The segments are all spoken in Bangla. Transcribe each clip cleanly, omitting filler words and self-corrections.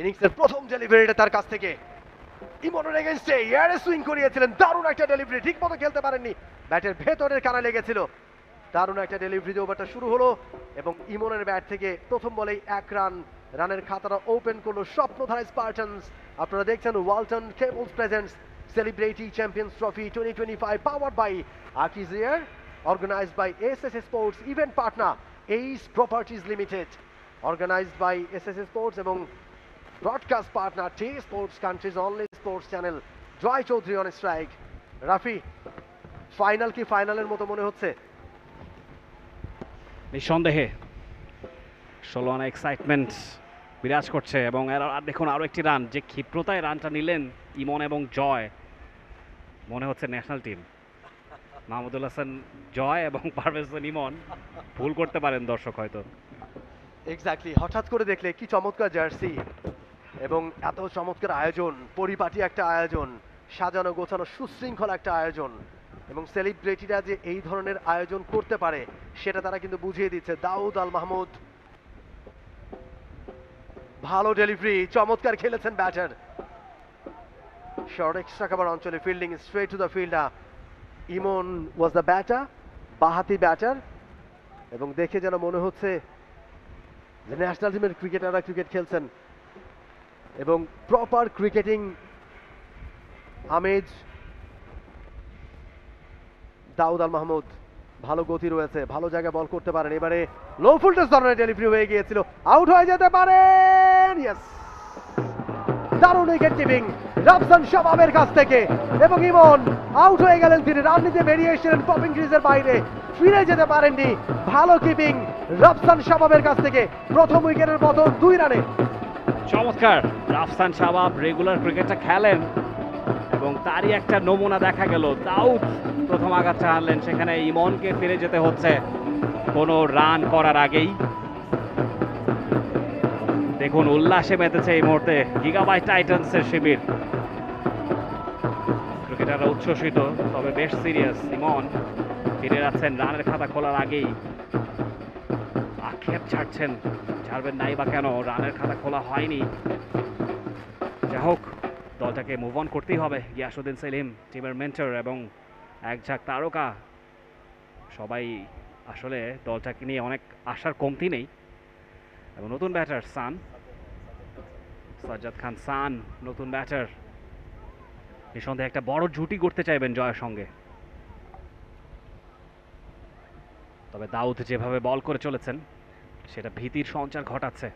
ইনিংসের প্রথম ডেলিভারিটা তার কাছ থেকে ইমনের এগেইনস্টে এয়ারে সুইং করিয়েছিলেন, দারুণ একটা ডেলিভারি, ঠিক মতো খেলতে পারেননি, ব্যাটের ভেতরের কানা লেগেছিল। দারুণ একটা ডেলিভারি দিয়ে ওভারটা শুরু হলো এবং ইমনের ব্যাট থেকে প্রথম বলেই 1 রান, রানের খাতাটা ওপেন করলো স্বপ্নধারা স্পার্টানস। আপনারা দেখছেন Walton cables presents celebrity champions trophy 2025 powered by Akiz Air, organized by SSS Sports, event partner Ace Properties Limited, organized by SSS Sports এবং broadcast partner T sports, countries only sports channel. Joy Chowdhury on strike. Rafi, final কি ফাইনালের মতো মনে হচ্ছে? নিঃসন্দেহে 16 রানে এক্সাইটমেন্ট বিরাজ করছে এবং দেখুন আরও একটি রান, যে ক্ষিপ্রতায় রানটা নিলেন ইমন এবং জয়, মনে হচ্ছে ন্যাশনাল টিম। মাহমুদুল হাসান জয় এবং পারভেজ হোসেন ইমন, ভুল করতে পারেন দর্শক হয়তো। এক্স্যাক্টলি, হঠাৎ করে দেখলে কি চমৎকার জার্সি এবং এত চমৎকার আয়োজন, পরিপাটি একটা আয়োজন, সাজানো গোছানো সুশৃঙ্খল একটা আয়োজন, এবং সেলিব্রিটিরা যে এই ধরনের আয়োজন করতে পারে সেটা তারা কিন্তু বুঝিয়ে দিচ্ছে। দাউদ আল মাহমুদ, ভালো ডেলিভারি, চমৎকার খেলেছেন ব্যাটার। শর্ট এক্সট্রা কাভার অঞ্চলে fielding straight to the fielder. Emon was the batter, বাহাতি ব্যাটার, এবং দেখে যেন মনে হচ্ছে যে ন্যাশনাল টিমের ক্রিকেটাররা ক্রিকেট খেলছেন এবং প্রপার ক্রিকেটিং আমেজ। দাউদ আল মাহমুদ, ভালো গতি রয়েছে, ভালো জায়গায় বল করতে পারেন। এবারে লো ফুলটস ধরনের ডেলিভারি হয়ে গিয়েছিল, আউট হয়ে যেতে পারেন। ইয়েস, দারুণ উইকেট কিপিং রাফসান শাবাবের কাছ থেকে, এবং ইমন আউট হয়ে গেলেন। তিনি রান নিতে বেরিয়ে এসেছিলেন পপিং ক্রিজের বাইরে, ফিরে যেতে পারেননি। ভালো কিপিং রাফসান শাবাবের কাছ থেকে, প্রথম উইকেটের পতন 2 রানে। চমৎকার, রাফসান শাবাব রেগুলার ক্রিকেটটা খেলেন এবং তারই একটা নমুনা দেখা গেল। দাউদ প্রথম আঘাতটা হারলেন, সেখানে ইমনকে ফিরে যেতে হচ্ছে কোনো রান করার আগেই। দেখুন উল্লাসে মেতেছে এই মুহূর্তে গিগাবাইট টাইটান্সের শিবির, ক্রিকেটাররা উচ্ছ্বসিত তবে বেশ সিরিয়াস। ইমন ফিরে যাচ্ছেন রানের খাতা খোলার আগেই, আক্ষেপ ছাড়বেন নাই বা কেন, রানের খাতা খোলা হয়নি। যাই হোক, দলটাকে মুভ অন করতেই হবে। গিয়াসউদ্দিন সেলিম টিমের মেন্টর এবং এক ঝাঁক তারকা, সবাই আসলে দলটাকে নিয়ে অনেক আশার কমতি নেই। এবং নতুন ব্যাটার সাজ্জাদ খান সান, নতুন ব্যাটার, নিঃসন্দেহে একটা বড় জুটি করতে চাইবেন জয়ের সঙ্গে। তবে দাউদ যেভাবে বল করে চলেছেন সেটা ভীতির সঞ্চার ঘটাচ্ছে।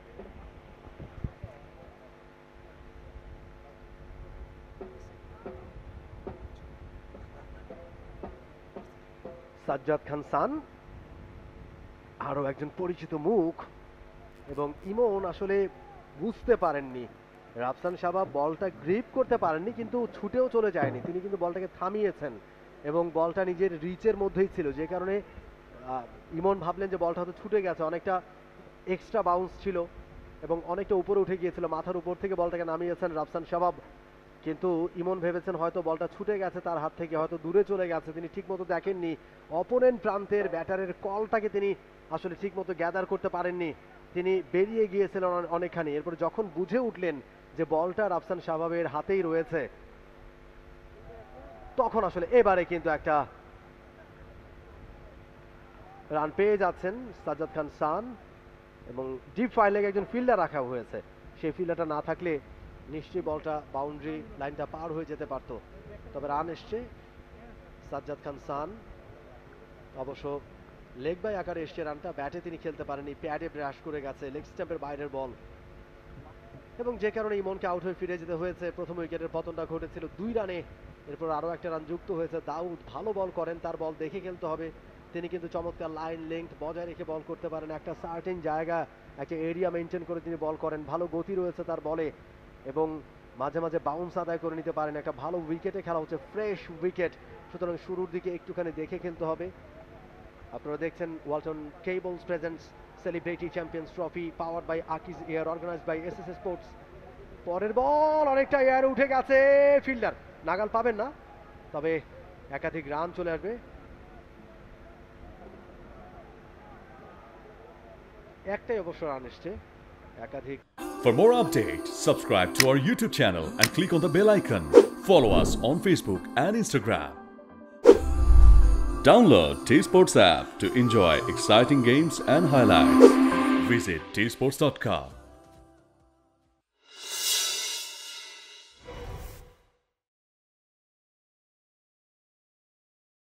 সাজ্জাদ খান সান আরো একজন পরিচিত মুখ, এবং ইমন আসলে বুঝতে পারেননি, রাফসান শাবাব বলটা গ্রিপ করতে পারেননি, কিন্তু ছুটেও চলে যায়নি, তিনি কিন্তু বলটাকে থামিয়েছেন এবং বলটা নিজের রিচের মধ্যেই ছিল, যে কারণে ইমন ভাবলেন যে বলটা হয়তো ছুটে গেছে, অনেকটা এক্সট্রা বাউন্স ছিল এবং অনেকটা উপরে উঠে গিয়েছিল, মাথার উপর থেকে বলটাকে নামিয়েছেন রাফসান শাবাব। কিন্তু ইমন ভেবেছেন হয়তো বলটা ছুটে গেছে তার হাত থেকে, হয়তো দূরে চলে গেছে, তিনি ঠিকমতো দেখেননি। অপোনেন্ট প্রান্তের ব্যাটারের কলটাকে তিনি আসলে ঠিকমতো গ্যাদার করতে পারেননি, তিনি বেরিয়ে গিয়েছিলেন অনেকখানি। এরপর যখন বুঝে উঠলেন যে বলটা রাফসান শাবাবের হাতেই রয়েছে, তখন আসলে এবারে কিন্তু একটা রান পেয়ে যাচ্ছেন সাজ্জাদ খান সান, এবং ডিপ ফাইল লেগে একজন ফিল্ডার রাখা হয়েছে, সেই ফিল্ডারটা না থাকলে নিশ্চয়ই বলটা বাউন্ডারি লাইনটা পার হয়ে যেতে পারত। তবে রান এসছে সাজ্জাদ খান সান, অবশ্য লেগ বাই আকারে এসছে রানটা, ব্যাটে তিনি খেলতে পারেননি, প্যাডে ব্রাশ করে গেছে, লেগ স্ট্যাম্পের বাইরের বল, এবং যে কারণে ইমনকে আউট হয়ে ফিরে যেতে হয়েছে। প্রথম উইকেটের পতনটা ঘটেছিল 2 রানে, এরপর আরও একটা রান যুক্ত হয়েছে। দাউদ ভালো বল করেন, তার বল দেখে খেলতে হবে, তিনি কিন্তু চমৎকার লাইন লেংথ বজায় রেখে বল করতে পারেন, একটা সার্টেন জায়গা, একটা এরিয়া মেনটেন করে তিনি বল করেন, ভালো গতি রয়েছে তার বলে, এবং মাঝে মাঝে বাউন্স আদায় করে নিতে পারেন। একটা ভালো উইকেটে খেলা হচ্ছে, ফ্রেশ উইকেট, সুতরাং শুরুর দিকে একটুখানি দেখে খেলতে হবে। আপনারা দেখছেন Walton cables presents celebrity champions trophy powered by Akij air, organized by SSS sports. পরের বল অনেকটা এয়ারে উঠে গেছে, ফিল্ডার নাগাল পাবেন না, তবে একাধিক রান চলে আসবে। একটাই অবশ্য রান এসছে, একাধিক For more updates, subscribe to our YouTube channel and click on the bell icon. Follow us on Facebook and Instagram. Download T Sports app to enjoy exciting games and highlights. Visit tsports.com.